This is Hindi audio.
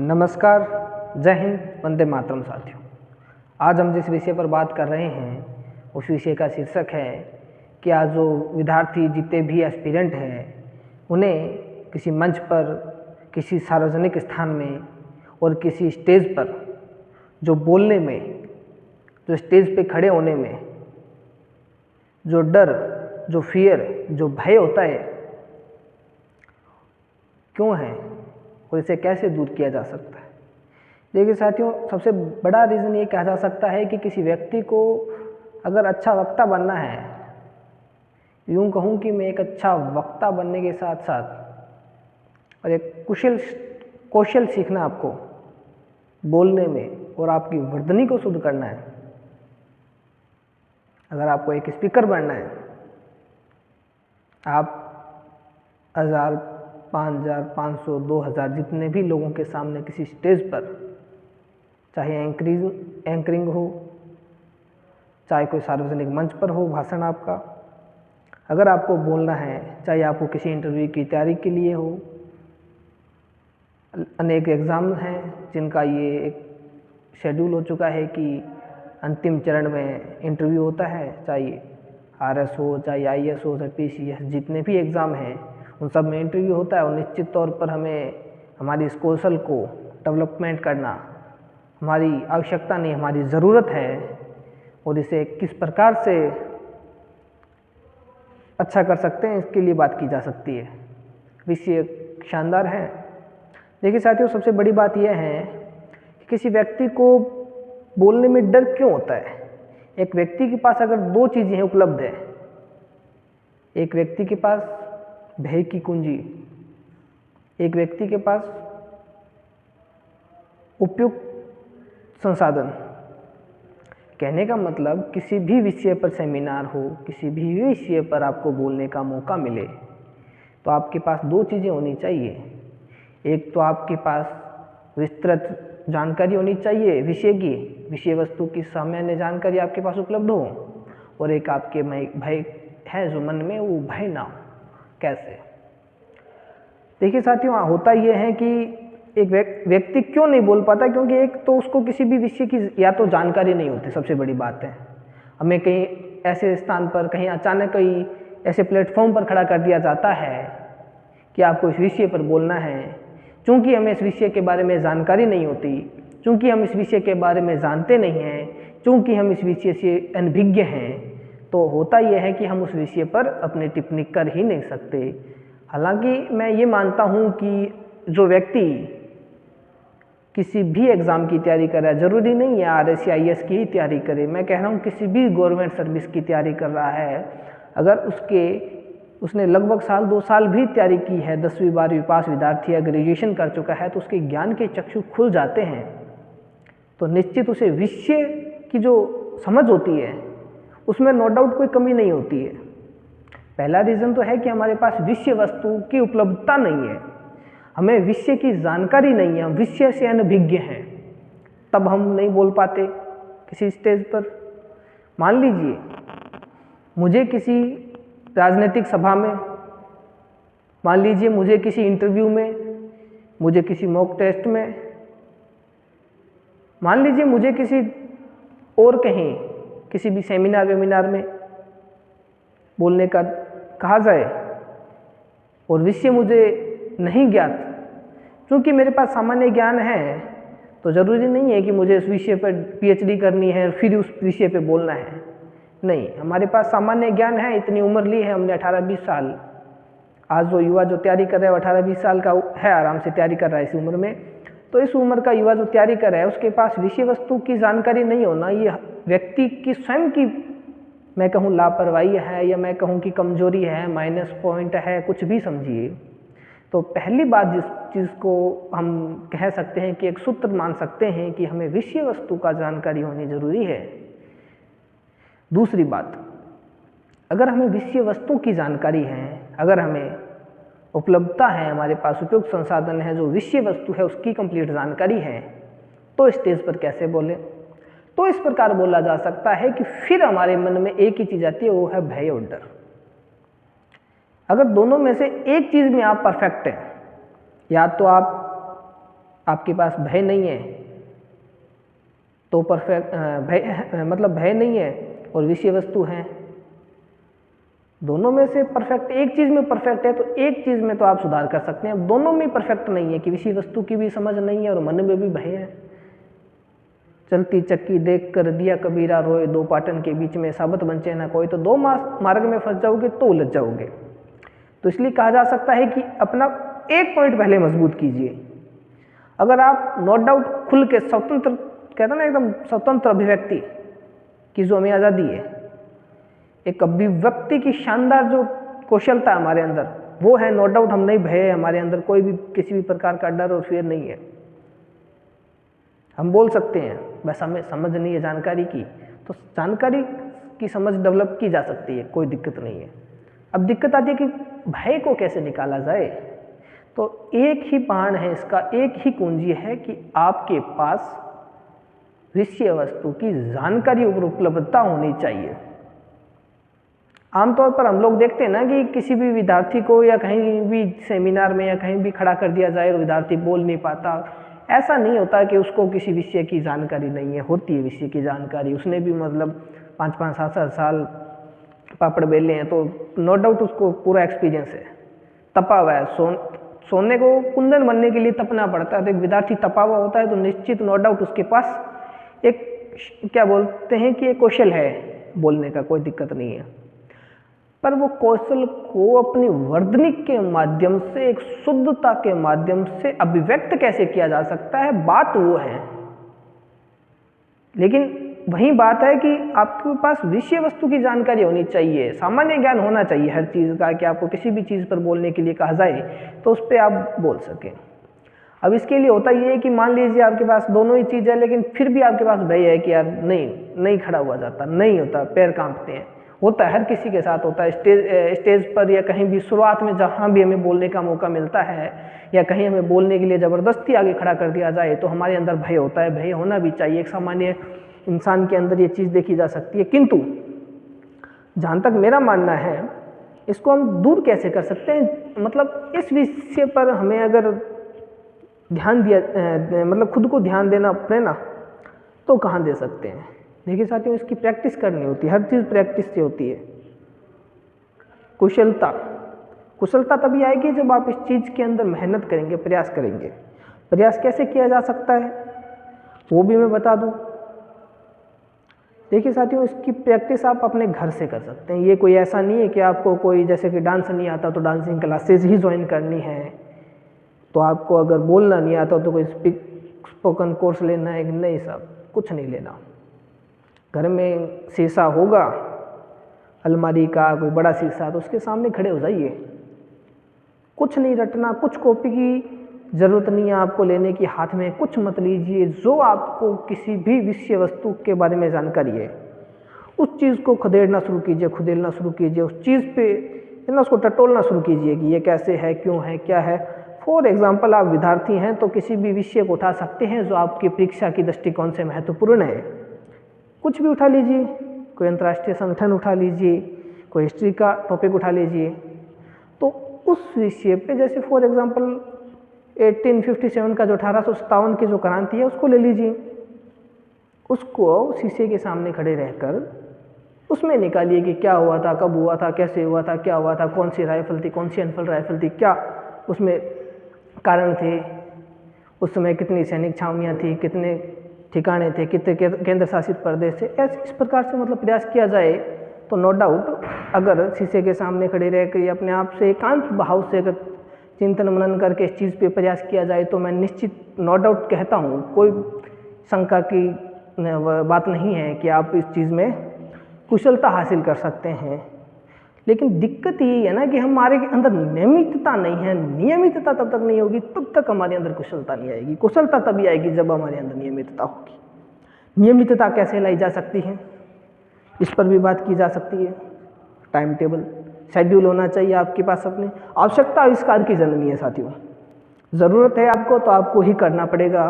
नमस्कार, जय हिंद, वंदे मातरम साथियों। आज हम जिस विषय पर बात कर रहे हैं उस विषय का शीर्षक है कि आज जो विद्यार्थी जितने भी एस्पिरेंट हैं उन्हें किसी मंच पर, किसी सार्वजनिक स्थान में और किसी स्टेज पर जो बोलने में, जो स्टेज पे खड़े होने में जो डर, जो फियर, जो भय होता है, क्यों है और इसे कैसे दूर किया जा सकता है। देखिए साथियों, सबसे बड़ा रीज़न ये कहा जा सकता है कि किसी व्यक्ति को अगर अच्छा वक्ता बनना है, यूँ कहूँ कि मैं एक अच्छा वक्ता बनने के साथ साथ और एक कौशल सीखना आपको बोलने में और आपकी वर्तनी को शुद्ध करना है। अगर आपको एक स्पीकर बनना है, आप 1000, 5000, 500, 2000 जितने भी लोगों के सामने किसी स्टेज पर, चाहे एंकरिंग हो, चाहे कोई सार्वजनिक मंच पर हो भाषण आपका, अगर आपको बोलना है, चाहे आपको किसी इंटरव्यू की तैयारी के लिए हो, अनेक एग्ज़ाम हैं जिनका ये एक शेड्यूल हो चुका है कि अंतिम चरण में इंटरव्यू होता है, चाहे RS हो, चाहे IAS हो, चाहे PCS, जितने भी एग्ज़ाम हैं उन सब में इंटरव्यू होता है। और निश्चित तौर पर हमें हमारी इस कौशल को डेवलपमेंट करना हमारी आवश्यकता नहीं, हमारी ज़रूरत है। और इसे किस प्रकार से अच्छा कर सकते हैं, इसके लिए बात की जा सकती है। विषय शानदार है। देखिए साथियों, सबसे बड़ी बात यह है कि किसी व्यक्ति को बोलने में डर क्यों होता है। एक व्यक्ति के पास अगर दो चीज़ें उपलब्ध है, एक व्यक्ति के पास भय की कुंजी, एक व्यक्ति के पास उपयुक्त संसाधन। कहने का मतलब किसी भी विषय पर सेमिनार हो, किसी भी विषय पर आपको बोलने का मौका मिले तो आपके पास दो चीज़ें होनी चाहिए। एक तो आपके पास विस्तृत जानकारी होनी चाहिए विषय की, विषय वस्तु की सामान्य जानकारी आपके पास उपलब्ध हो, और एक आपके भय है जो मन में, वो भय ना हो। कैसे? देखिए साथियों, होता यह है कि एक व्यक्ति क्यों नहीं बोल पाता, क्योंकि एक तो उसको किसी भी विषय की या तो जानकारी नहीं होती। सबसे बड़ी बात है, हमें कहीं ऐसे स्थान पर, कहीं अचानक कहीं ऐसे प्लेटफॉर्म पर खड़ा कर दिया जाता है कि आपको इस विषय पर बोलना है। चूँकि हमें इस विषय के बारे में जानकारी नहीं होती, चूँकि हम इस विषय के बारे में जानते नहीं हैं, चूँकि हम इस विषय से अनभिज्ञ हैं, तो होता यह है कि हम उस विषय पर अपनी टिप्पणी कर ही नहीं सकते। हालांकि मैं ये मानता हूँ कि जो व्यक्ति किसी भी एग्ज़ाम की तैयारी कर रहा है, ज़रूरी नहीं है RS या IAS की ही तैयारी करे, मैं कह रहा हूँ किसी भी गवर्नमेंट सर्विस की तैयारी कर रहा है, अगर उसने लगभग साल 2 साल भी तैयारी की है, 10वीं 12वीं पास विद्यार्थी या ग्रेजुएशन कर चुका है, तो उसके ज्ञान के चक्षु खुल जाते हैं, तो निश्चित उसे विषय की जो समझ होती है उसमें नो डाउट कोई कमी नहीं होती है। पहला रीज़न तो है कि हमारे पास विषय वस्तु की उपलब्धता नहीं है, हमें विषय की जानकारी नहीं है, हम विषय से अनभिज्ञ हैं, तब हम नहीं बोल पाते किसी स्टेज पर। मान लीजिए मुझे किसी राजनीतिक सभा में, मान लीजिए मुझे किसी इंटरव्यू में, मुझे किसी मॉक टेस्ट में, मान लीजिए मुझे किसी और कहीं किसी भी सेमिनार वेमिनार में बोलने का कहा जाए और विषय मुझे नहीं ज्ञात, क्योंकि मेरे पास सामान्य ज्ञान है तो ज़रूरी नहीं है कि मुझे उस विषय पर PhD करनी है फिर उस विषय पे बोलना है। नहीं, हमारे पास सामान्य ज्ञान है, इतनी उम्र ली है हमने 18-20 साल। आज जो युवा जो तैयारी कर रहा है 18-20 साल का है, आराम से तैयारी कर रहा है इस उम्र में। तो इस उम्र का युवा जो तैयारी कर रहा है उसके पास विषय वस्तु की जानकारी नहीं होना, ये व्यक्ति की स्वयं की, मैं कहूँ लापरवाही है, या मैं कहूँ कि कमजोरी है, माइनस पॉइंट है, कुछ भी समझिए। तो पहली बात जिस चीज़ को हम कह सकते हैं कि एक सूत्र मान सकते हैं कि हमें विषय वस्तु का जानकारी होनी जरूरी है। दूसरी बात, अगर हमें विषय वस्तु की जानकारी है, अगर हमें उपलब्धता है, हमारे पास उपयुक्त संसाधन है, जो विषय वस्तु है उसकी कंप्लीट जानकारी है, तो स्टेज पर कैसे बोलें? तो इस प्रकार बोला जा सकता है कि फिर हमारे मन में एक ही चीज़ आती है, वो है भय और डर। अगर दोनों में से एक चीज़ में आप परफेक्ट हैं, या तो आप आपके पास भय नहीं है तो परफेक्ट भय मतलब भय नहीं है और विषय वस्तु है, दोनों में से परफेक्ट एक चीज़ में परफेक्ट है तो एक चीज़ में तो आप सुधार कर सकते हैं। अब दोनों में परफेक्ट नहीं है कि विषय वस्तु की भी समझ नहीं है और मन में भी भय है। चलती चक्की देख कर दिया कबीरा रोए, दो पाटन के बीच में साबत बंचे ना कोई, तो दो मार्ग में फंस जाओगे तो उलझ जाओगे। तो इसलिए कहा जा सकता है कि अपना एक पॉइंट पहले मजबूत कीजिए। अगर आप नो डाउट खुल के स्वतंत्र, कहते हैं ना एकदम स्वतंत्र अभिव्यक्ति की जो हमें आज़ादी है, एक अभिव्यक्ति की शानदार जो कौशलता है हमारे अंदर, वो है नो डाउट हम नहीं भय है, हमारे अंदर कोई भी किसी भी प्रकार का डर और फियर नहीं है। हम बोल सकते हैं बस हमें समझ नहीं है जानकारी की, तो जानकारी की समझ डेवलप की जा सकती है, कोई दिक्कत नहीं है। अब दिक्कत आती है कि भय को कैसे निकाला जाए। तो एक ही बाण है इसका, एक ही कुंजी है कि आपके पास विषय वस्तु की जानकारी और उपलब्धता होनी चाहिए। आमतौर पर हम लोग देखते हैं ना कि किसी भी विद्यार्थी को या कहीं भी सेमिनार में या कहीं भी खड़ा कर दिया जाए और विद्यार्थी बोल नहीं पाता, ऐसा नहीं होता कि उसको किसी विषय की जानकारी नहीं है, होती है विषय की जानकारी। उसने भी मतलब 5-5, 7-7 साल पापड़ बेले हैं, तो नो डाउट उसको पूरा एक्सपीरियंस है, तपा हुआ है। सोने को कुंदन बनने के लिए तपना पड़ता है, तो एक विद्यार्थी तपा हुआ होता है तो निश्चित नो डाउट उसके पास एक क्या बोलते हैं कि एक कौशल है बोलने का, कोई दिक्कत नहीं है। पर वो कौशल को अपनी वर्धनी के माध्यम से, एक शुद्धता के माध्यम से अभिव्यक्त कैसे किया जा सकता है, बात वो है। लेकिन वही बात है कि आपके पास विषय वस्तु की जानकारी होनी चाहिए, सामान्य ज्ञान होना चाहिए हर चीज़ का, कि आपको किसी भी चीज़ पर बोलने के लिए कहा जाए तो उस पर आप बोल सकें। अब इसके लिए होता ये है कि मान लीजिए आपके पास दोनों ही चीज़ है, लेकिन फिर भी आपके पास भय है कि यार नहीं खड़ा हुआ जाता, नहीं होता, पैर कांपते हैं। होता है, हर किसी के साथ होता है। स्टेज पर या कहीं भी शुरुआत में जहाँ भी हमें बोलने का मौका मिलता है या कहीं हमें बोलने के लिए ज़बरदस्ती आगे खड़ा कर दिया जाए तो हमारे अंदर भय होता है। भय होना भी चाहिए, एक सामान्य इंसान के अंदर ये चीज़ देखी जा सकती है। किंतु जहाँ तक मेरा मानना है, इसको हम दूर कैसे कर सकते हैं, मतलब इस विषय पर हमें अगर ध्यान दिया मतलब खुद को ध्यान देना पड़े ना, तो कहाँ दे सकते हैं। देखिए साथियों, इसकी प्रैक्टिस करनी होती है, हर चीज़ प्रैक्टिस से होती है। कुशलता तभी आएगी जब आप इस चीज़ के अंदर मेहनत करेंगे, प्रयास करेंगे। प्रयास कैसे किया जा सकता है वो भी मैं बता दूं। देखिए साथियों, इसकी प्रैक्टिस आप अपने घर से कर सकते हैं। ये कोई ऐसा नहीं है कि आपको कोई, जैसे कि डांस नहीं आता तो डांसिंग क्लासेस ही ज्वाइन करनी है, तो आपको अगर बोलना नहीं आता तो कोई स्पोकन कोर्स लेना है, नहीं साहब, कुछ नहीं लेना। घर में शीशा होगा अलमारी का, कोई बड़ा शीशा, तो उसके सामने खड़े हो जाइए। कुछ नहीं रटना, कुछ कॉपी की ज़रूरत नहीं है आपको लेने की, हाथ में कुछ मत लीजिए। जो आपको किसी भी विषय वस्तु के बारे में जानकारी है, उस चीज़ को खुदेड़ना शुरू कीजिए, उस चीज़ पे ना उसको टटोलना शुरू कीजिए कि ये कैसे है, क्यों है, क्या है। फॉर एग्जाम्पल, आप विद्यार्थी हैं तो किसी भी विषय को उठा सकते हैं जो आपकी परीक्षा की दृष्टिकोण से महत्वपूर्ण है। कुछ भी उठा लीजिए, कोई अंतर्राष्ट्रीय संगठन उठा लीजिए, कोई हिस्ट्री का टॉपिक उठा लीजिए। तो उस विषय पे, जैसे फॉर एग्जांपल 1857 का जो 1857 की जो क्रांति है उसको ले लीजिए। उसको शीशे के सामने खड़े रहकर उसमें निकालिए कि क्या हुआ था, कब हुआ था, कैसे हुआ था, क्या हुआ था, कौन सी राइफल थी, कौन सी अनफल राइफल थी, क्या उसमें कारण थे, उस समय कितनी सैनिक छावनियाँ थी, कितने ठिकाने थे, कितने केंद्र शासित प्रदेश थे। ऐसे इस प्रकार से मतलब प्रयास किया जाए तो नो डाउट, अगर शीशे के सामने खड़े रहकर अपने आप से एकांत भाव से अगर चिंतन मनन करके इस चीज़ पे प्रयास किया जाए तो मैं निश्चित नो डाउट कहता हूँ, कोई शंका की बात नहीं है कि आप इस चीज़ में कुशलता हासिल कर सकते हैं। लेकिन दिक्कत यही है ना कि हमारे अंदर नियमितता नहीं है। नियमितता तब तक नहीं होगी तब तक हमारे अंदर कुशलता नहीं आएगी। कुशलता तभी आएगी जब हमारे अंदर नियमितता होगी। नियमितता कैसे लाई जा सकती है, इस पर भी बात की जा सकती है। टाइम टेबल, शेड्यूल होना चाहिए आपके पास। अपने आवश्यकता आविष्कार की जननी है साथियों। ज़रूरत है आपको तो आपको ही करना पड़ेगा।